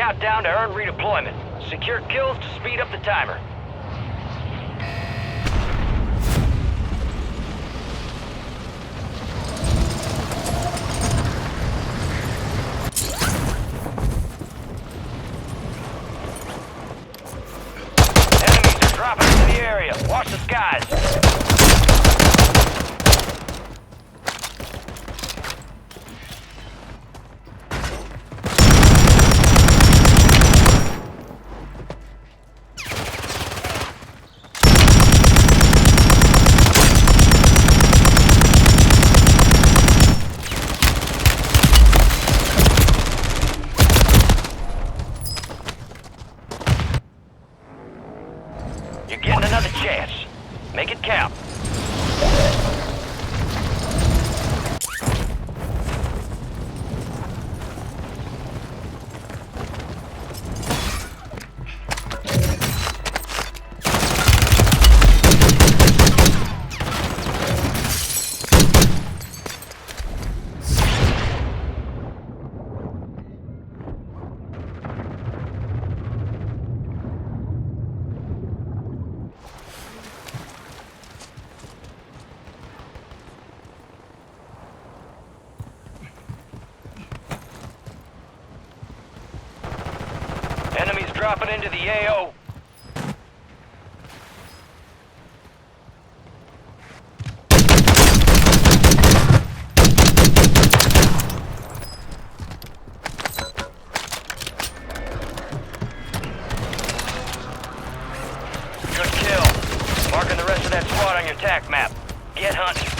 countdown to earn redeployment. Secure kills to speed up the timer. Enemies are dropping into the area. Watch the skies. You're getting another chance. Make it count. Enemies dropping into the AO. Good kill. Marking the rest of that squad on your TAC map. Get hunting.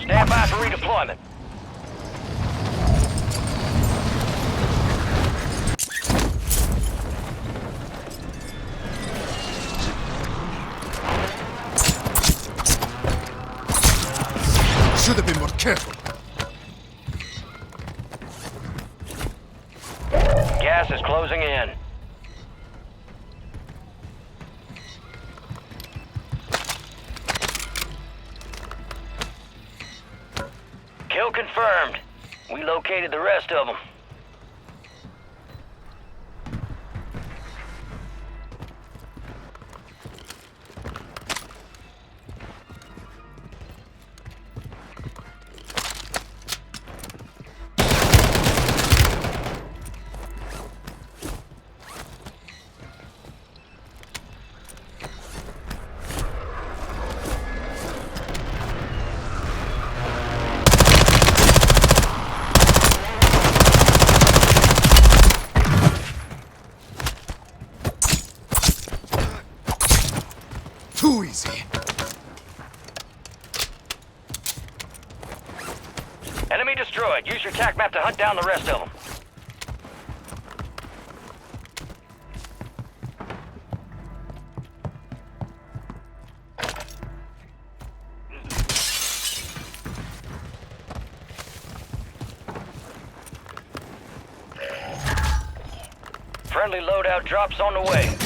Stand by for redeployment. Should have been more careful. Gas is closing in. Kill confirmed. We located the rest of them. Too easy. Enemy destroyed. Use your TAC map to hunt down the rest of them. Friendly loadout drops on the way.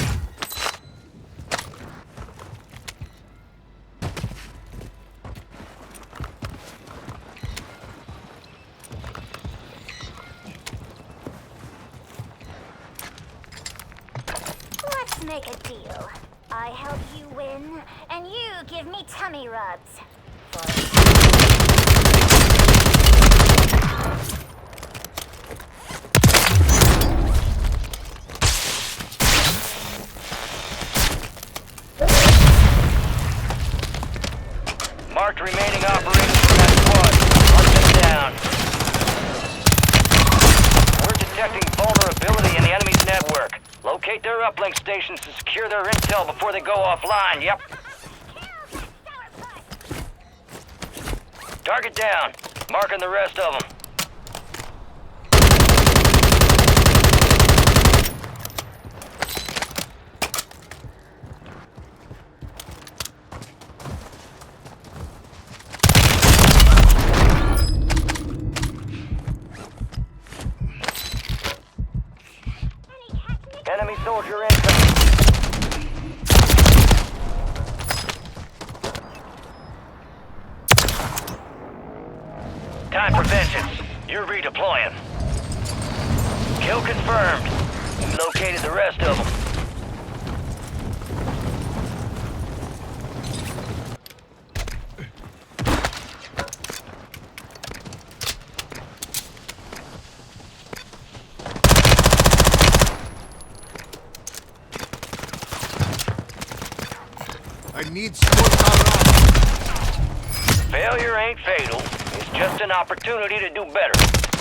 Let's make a deal. I help you win, and you give me tummy rubs. Marked remaining operators from that squad. Hunt them down. We're detecting vulnerability in the enemy's network. Locate their uplink stations to secure their intel before they go offline. Yep. Target down. Marking the rest of them. soldier incoming. Time for vengeance. You're redeploying. Kill confirmed. We located the rest of them. I need some more power. Failure ain't fatal. It's just an opportunity to do better.